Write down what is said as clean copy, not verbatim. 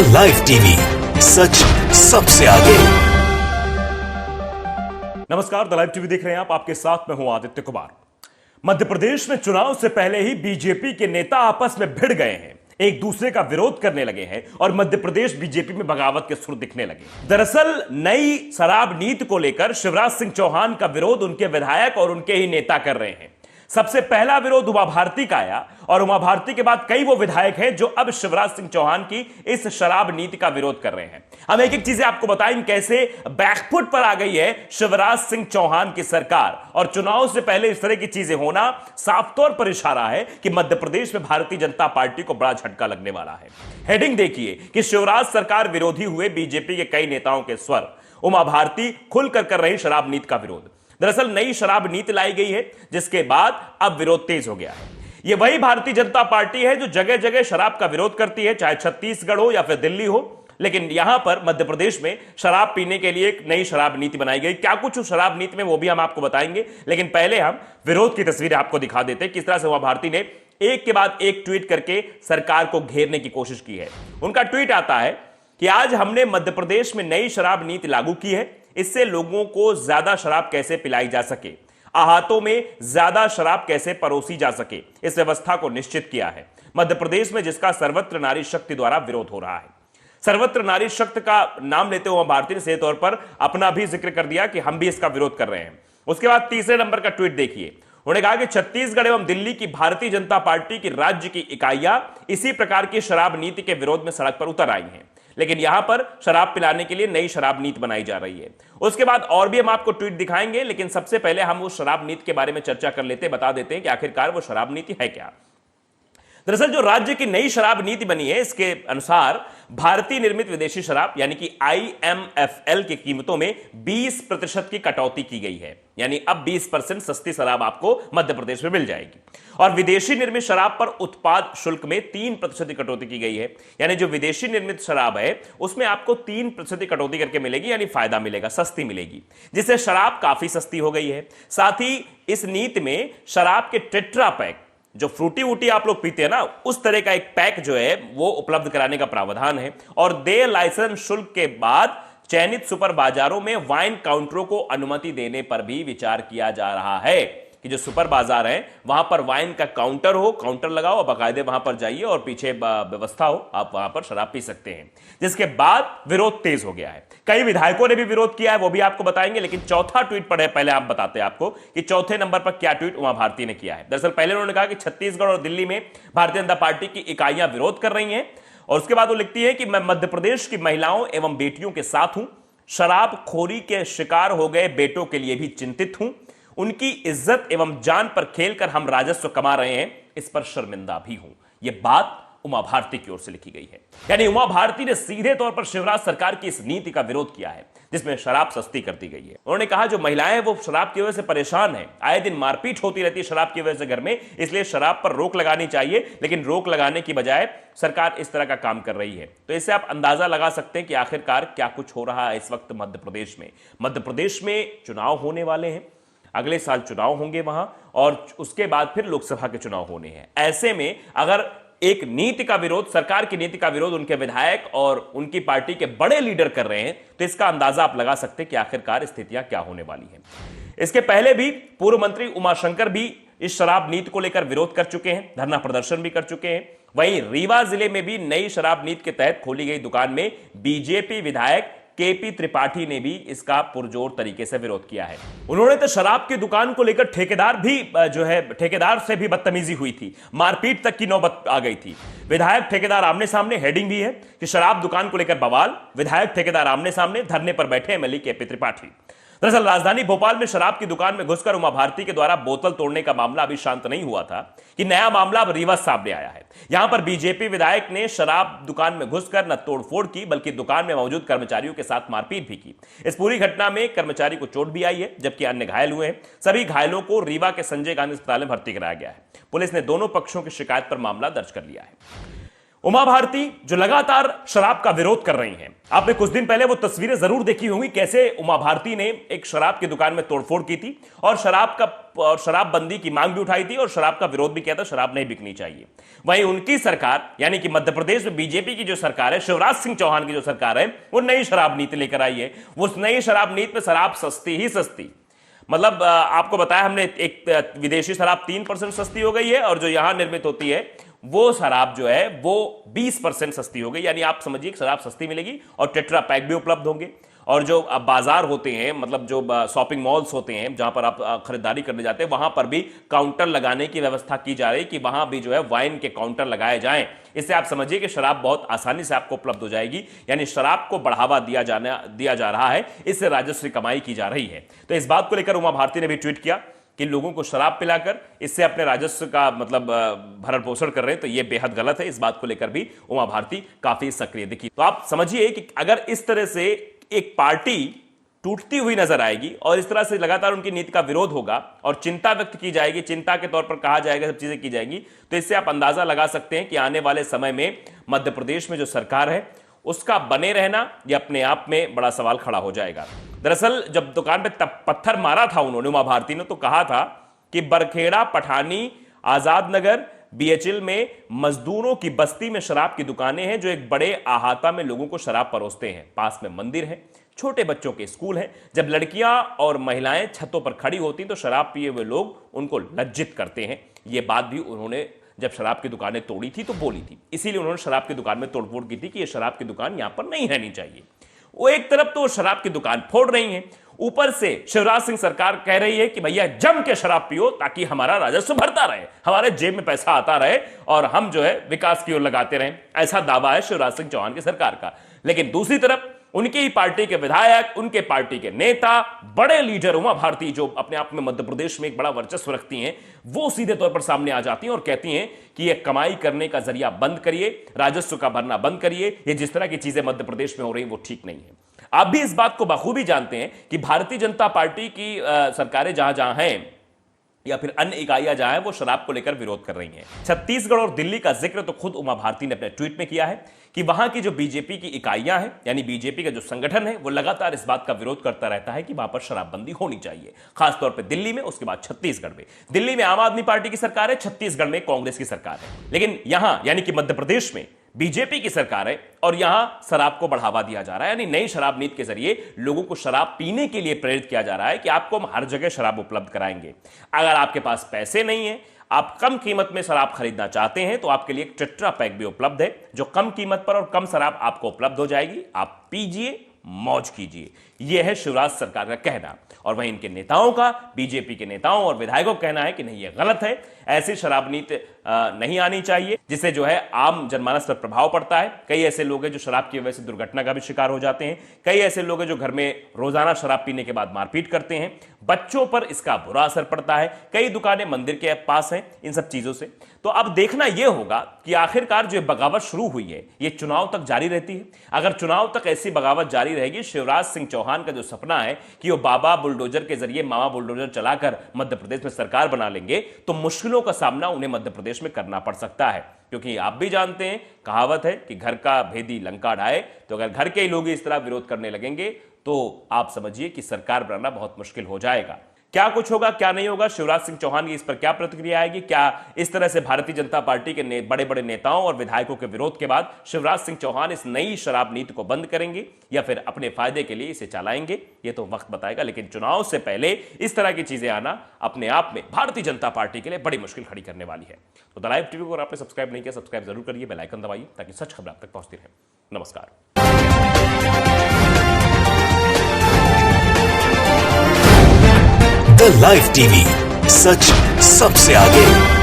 The live TV, सच सबसे आगे। नमस्कार, द लाइव टीवी देख रहे हैं आप। आपके साथ मैं हूं आदित्य कुमार। मध्य प्रदेश में चुनाव से पहले ही बीजेपी के नेता आपस में भिड़ गए हैं, एक दूसरे का विरोध करने लगे हैं और मध्य प्रदेश बीजेपी में बगावत के सुर दिखने लगे। दरअसल नई शराब नीति को लेकर शिवराज सिंह चौहान का विरोध उनके विधायक और उनके ही नेता कर रहे हैं। सबसे पहला विरोध उमा भारती का आया और उमा भारती के बाद कई वो विधायक हैं जो अब शिवराज सिंह चौहान की इस शराब नीति का विरोध कर रहे हैं। हम एक एक चीजें आपको बताएंगे कैसे बैकफुट पर आ गई है शिवराज सिंह चौहान की सरकार, और चुनाव से पहले इस तरह की चीजें होना साफ तौर पर इशारा है कि मध्य प्रदेश में भारतीय जनता पार्टी को बड़ा झटका लगने वाला है। हेडिंग देखिए कि शिवराज सरकार विरोधी हुए बीजेपी के कई नेताओं के स्वर, उमा भारती खुलकर कर रही शराब नीति का विरोध। दरअसल नई शराब नीति लाई गई है जिसके बाद अब विरोध तेज हो गया है। यह वही भारतीय जनता पार्टी है जो जगह जगह शराब का विरोध करती है, चाहे छत्तीसगढ़ हो या फिर दिल्ली हो, लेकिन यहां पर मध्य प्रदेश में शराब पीने के लिए एक नई शराब नीति बनाई गई। क्या कुछ उस शराब नीति में वो भी हम आपको बताएंगे, लेकिन पहले हम विरोध की तस्वीरें आपको दिखा देते हैं किस तरह से उमा भारती ने एक के बाद एक ट्वीट करके सरकार को घेरने की कोशिश की है। उनका ट्वीट आता है कि आज हमने मध्य प्रदेश में नई शराब नीति लागू की है, इससे लोगों को ज्यादा शराब कैसे पिलाई जा सके, आहतों में ज्यादा शराब कैसे परोसी जा सके, इस व्यवस्था को निश्चित किया है मध्य प्रदेश में, जिसका सर्वत्र नारी शक्ति द्वारा विरोध हो रहा है। सर्वत्र नारी शक्ति का नाम लेते हुए भारतीय ने सीधे तौर पर अपना भी जिक्र कर दिया कि हम भी इसका विरोध कर रहे हैं। उसके बाद तीसरे नंबर का ट्वीट देखिए, उन्होंने कहा कि छत्तीसगढ़ एवं दिल्ली की भारतीय जनता पार्टी की राज्य की इकाइयां इसी प्रकार की शराब नीति के विरोध में सड़क पर उतर आई हैं, लेकिन यहां पर शराब पिलाने के लिए नई शराब नीति बनाई जा रही है। उसके बाद और भी हम आपको ट्वीट दिखाएंगे, लेकिन सबसे पहले हम उस शराब नीति के बारे में चर्चा कर लेते हैं, बता देते हैं कि आखिरकार वो शराब नीति है क्या। दरअसल जो राज्य की नई शराब नीति बनी है, इसके अनुसार भारतीय निर्मित विदेशी शराब यानी कि IMFL की कीमतों में 20% की कटौती की गई है, यानी अब 20% सस्ती शराब आपको मध्य प्रदेश में मिल जाएगी। और विदेशी निर्मित शराब पर उत्पाद शुल्क में 3% की कटौती की गई है, यानी जो विदेशी निर्मित शराब है उसमें आपको 3% की कटौती करके मिलेगी, यानी फायदा मिलेगा, सस्ती मिलेगी, जिससे शराब काफी सस्ती हो गई है। साथ ही इस नीति में शराब के टेट्रा पैक, जो फ्रूटी वूटी आप लोग पीते हैं ना, उस तरह का एक पैक जो है वो उपलब्ध कराने का प्रावधान है। और देय लाइसेंस शुल्क के बाद चयनित सुपर बाजारों में वाइन काउंटरों को अनुमति देने पर भी विचार किया जा रहा है कि जो सुपर बाजार है वहां पर वाइन का काउंटर हो, काउंटर लगाओ और बाकायदे वहां पर जाइए और पीछे व्यवस्था हो, आप वहां पर शराब पी सकते हैं। जिसके बाद विरोध तेज हो गया है, कई विधायकों ने भी विरोध किया है, वो भी आपको बताएंगे। लेकिन चौथा ट्वीट पढ़े पहले आप बताते हैं आपको कि चौथे नंबर पर क्या ट्वीट उमा भारती ने किया है। दरअसल पहले उन्होंने कहा कि छत्तीसगढ़ और दिल्ली में भारतीय जनता पार्टी की इकाइयां विरोध कर रही हैं, और उसके बाद वो लिखती है कि मैं मध्य प्रदेश की महिलाओं एवं बेटियों के साथ हूं, शराब खोरी के शिकार हो गए बेटों के लिए भी चिंतित हूं, उनकी इज्जत एवं जान पर खेलकर हम राजस्व कमा रहे हैं, इस पर शर्मिंदा भी हूं। यह बात उमा भारती की ओर से लिखी गई है, यानी उमा भारती ने सीधे तौर पर शिवराज सरकार की इस नीति का विरोध किया है जिसमें शराब सस्ती कर दी गई है। उन्होंने कहा जो महिलाएं वो शराब की वजह से परेशान हैं, आए दिन मारपीट होती रहती है शराब की वजह से घर में, इसलिए शराब पर रोक लगानी चाहिए, लेकिन रोक लगाने की बजाय सरकार इस तरह का काम कर रही है। तो इससे आप अंदाजा लगा सकते हैं कि आखिरकार क्या कुछ हो रहा है इस वक्त मध्य प्रदेश में। मध्य प्रदेश में चुनाव होने वाले हैं, अगले साल चुनाव होंगे वहां, और उसके बाद फिर लोकसभा के चुनाव होने हैं। ऐसे में अगर एक नीति का विरोध, सरकार की नीति का विरोध उनके विधायक और उनकी पार्टी के बड़े लीडर कर रहे हैं, तो इसका अंदाजा आप लगा सकते हैं कि आखिरकार स्थितियां क्या होने वाली हैं। इसके पहले भी पूर्व मंत्री उमाशंकर भी इस शराब नीति को लेकर विरोध कर चुके हैं, धरना प्रदर्शन भी कर चुके हैं। वहीं रीवा जिले में भी नई शराब नीति के तहत खोली गई दुकान में बीजेपी विधायक केपी त्रिपाठी ने भी इसका पुरजोर तरीके से विरोध किया है। उन्होंने तो शराब की दुकान को लेकर ठेकेदार से भी बदतमीजी हुई थी, मारपीट तक की नौबत आ गई थी। विधायक ठेकेदार आमने सामने, हेडिंग भी है कि शराब दुकान को लेकर बवाल, विधायक ठेकेदार आमने सामने, धरने पर बैठे एमएलए केपी त्रिपाठी। दरअसल राजधानी भोपाल में शराब की दुकान में घुसकर उमा भारती के द्वारा बोतल तोड़ने का मामला अभी शांत नहीं हुआ था कि नया मामला अब रीवा सामने आया है। यहां पर बीजेपी विधायक ने शराब दुकान में घुसकर न तोड़फोड़ की, बल्कि दुकान में मौजूद कर्मचारियों के साथ मारपीट भी की। इस पूरी घटना में कर्मचारी को चोट भी आई है, जबकि अन्य घायल हुए हैं। सभी घायलों को रीवा के संजय गांधी अस्पताल में भर्ती कराया गया है। पुलिस ने दोनों पक्षों की शिकायत पर मामला दर्ज कर लिया है। उमा भारती जो लगातार शराब का विरोध कर रही हैं, आपने कुछ दिन पहले वो तस्वीरें जरूर देखी होंगी कैसे उमा भारती ने एक शराब की दुकान में तोड़फोड़ की थी और शराबबंदी की मांग भी उठाई थी और शराब का विरोध भी किया था, शराब नहीं बिकनी चाहिए। वहीं उनकी सरकार यानी कि मध्य प्रदेश में बीजेपी की जो सरकार है, शिवराज सिंह चौहान की जो सरकार है, वो नई शराब नीति लेकर आई है। वो नई शराब नीति में शराब सस्ती ही सस्ती, मतलब आपको बताया हमने, एक विदेशी शराब 3% सस्ती हो गई है और जो यहां निर्मित होती है वो शराब जो है वो 20% सस्ती हो गई। यानी आप समझिए शराब सस्ती मिलेगी और टेट्रा पैक भी उपलब्ध होंगे। और जो बाजार होते हैं, मतलब जो शॉपिंग मॉल्स होते हैं जहां पर आप खरीदारी करने जाते हैं, वहां पर भी काउंटर लगाने की व्यवस्था की जा रही है कि वहां भी जो है वाइन के काउंटर लगाए जाएं। इससे आप समझिए कि शराब बहुत आसानी से आपको उपलब्ध हो जाएगी। यानी शराब को बढ़ावा दिया जा रहा है, इससे राजस्व कमाई की जा रही है। तो इस बात को लेकर उमा भारती ने भी ट्वीट किया कि लोगों को शराब पिलाकर इससे अपने राजस्व का मतलब भरण पोषण कर रहे हैं, तो यह बेहद गलत है। इस बात को लेकर भी उमा भारती काफी सक्रिय दिखी। तो आप समझिए कि अगर इस तरह से एक पार्टी टूटती हुई नजर आएगी और इस तरह से लगातार उनकी नीति का विरोध होगा और चिंता व्यक्त की जाएगी, चिंता के तौर पर कहा जाएगा, सब चीजें की जाएंगी, तो इससे आप अंदाजा लगा सकते हैं कि आने वाले समय में मध्य प्रदेश में जो सरकार है उसका बने रहना यह अपने आप में बड़ा सवाल खड़ा हो जाएगा। दरअसल जब दुकान पे पत्थर मारा था उन्होंने, उमा भारती ने, तो कहा था कि बरखेड़ा, पठानी, आजाद नगर, बीएचएल में मजदूरों की बस्ती में शराब की दुकानें हैं जो एक बड़े अहाता में लोगों को शराब परोसते हैं। पास में मंदिर है, छोटे बच्चों के स्कूल हैं। जब लड़कियां और महिलाएं छतों पर खड़ी होती तो शराब पिए हुए लोग उनको लज्जित करते हैं। यह बात भी उन्होंने जब शराब की दुकानें तोड़ी थी तो बोली थी। इसीलिए उन्होंने शराब की दुकान में तोड़फोड़ की थी कि यह शराब की दुकान यहां पर नहीं रहनी चाहिए। वो एक तरफ तो शराब की दुकान फोड़ रही हैं, ऊपर से शिवराज सिंह सरकार कह रही है कि भैया जम के शराब पियो ताकि हमारा राजस्व बढ़ता रहे, हमारे जेब में पैसा आता रहे और हम जो है विकास की ओर लगाते रहें। ऐसा दावा है शिवराज सिंह चौहान की सरकार का। लेकिन दूसरी तरफ उनकी ही पार्टी के विधायक, उनके पार्टी के नेता, बड़े लीडर उमा भारती जो अपने आप में मध्य प्रदेश में एक बड़ा वर्चस्व रखती हैं, वो सीधे तौर पर सामने आ जाती हैं और कहती हैं कि ये कमाई करने का जरिया बंद करिए, राजस्व का भरना बंद करिए। ये जिस तरह की चीजें मध्य प्रदेश में हो रही हैं वो ठीक नहीं है। आप भी इस बात को बखूबी जानते हैं कि भारतीय जनता पार्टी की सरकारें जहां जहां हैं या फिर अन्य इकाइयां जहां हैं वो शराब को लेकर विरोध कर रही हैं। छत्तीसगढ़ और दिल्ली का जिक्र तो खुद उमा भारती ने अपने ट्वीट में किया है कि वहां की जो बीजेपी की इकाइयां हैं, यानी बीजेपी का जो संगठन है, वो लगातार इस बात का विरोध करता रहता है कि वहां पर शराबबंदी होनी चाहिए, खासतौर पर दिल्ली में, उसके बाद छत्तीसगढ़ में। दिल्ली में आम आदमी पार्टी की सरकार है, छत्तीसगढ़ में कांग्रेस की सरकार है। लेकिन यहां यानी कि मध्य प्रदेश में बीजेपी की सरकार है और यहां शराब को बढ़ावा दिया जा रहा है। यानी नई शराब नीति के जरिए लोगों को शराब पीने के लिए प्रेरित किया जा रहा है कि आपको हम हर जगह शराब उपलब्ध कराएंगे। अगर आपके पास पैसे नहीं है, आप कम कीमत में शराब खरीदना चाहते हैं, तो आपके लिए एक टेट्रा पैक भी उपलब्ध है जो कम कीमत पर और कम शराब आपको उपलब्ध हो जाएगी। आप पीजिए, मौज कीजिए। यह है शिवराज सरकार का कहना। और वहीं इनके नेताओं का, बीजेपी के नेताओं और विधायकों का कहना है कि नहीं, यह गलत है, ऐसी शराब नीति नहीं आनी चाहिए जिससे जो है आम जनमानस पर प्रभाव पड़ता है। कई ऐसे लोग हैं जो शराब की वजह से दुर्घटना का भी शिकार हो जाते हैं। कई ऐसे लोग हैं जो घर में रोजाना शराब पीने के बाद मारपीट करते हैं। बच्चों पर इसका बुरा असर पड़ता है। कई दुकानें मंदिर के पास हैं। इन सब चीजों से तो अब देखना यह होगा कि आखिरकार जो बगावत शुरू हुई है ये चुनाव तक जारी रहती है। अगर चुनाव तक ऐसी बगावत जारी रहेगी, शिवराज सिंह चौहान का जो सपना है कि वो बाबा बुलडोजर के जरिए, मामा बुलडोजर चलाकर मध्य प्रदेश में सरकार बना लेंगे, तो मुश्किलों का सामना उन्हें मध्य प्रदेश में करना पड़ सकता है। क्योंकि आप भी जानते हैं, कहावत है कि घर का भेदी लंका ढाए। तो अगर घर के ही लोग इस तरह विरोध करने लगेंगे तो आप समझिए कि सरकार बनाना बहुत मुश्किल हो जाएगा। क्या कुछ होगा, क्या नहीं होगा, शिवराज सिंह चौहान की इस पर क्या प्रतिक्रिया आएगी? क्या इस तरह से भारतीय जनता पार्टी के बड़े बड़े नेताओं और विधायकों के विरोध के बाद शिवराज सिंह चौहान इस नई शराब नीति को बंद करेंगे या फिर अपने फायदे के लिए इसे चलाएंगे? ये तो वक्त बताएगा। लेकिन चुनाव से पहले इस तरह की चीजें आना अपने आप में भारतीय जनता पार्टी के लिए बड़ी मुश्किल खड़ी करने वाली है। तो द लाइव टीवी को अगर आपने सब्सक्राइब नहीं किया, सब्सक्राइब जरूर करिए, बेल आइकन दबाइए ताकि सच खबर आप तक पहुंचती रहे। नमस्कार। द लाइव टीवी, सच सबसे आगे।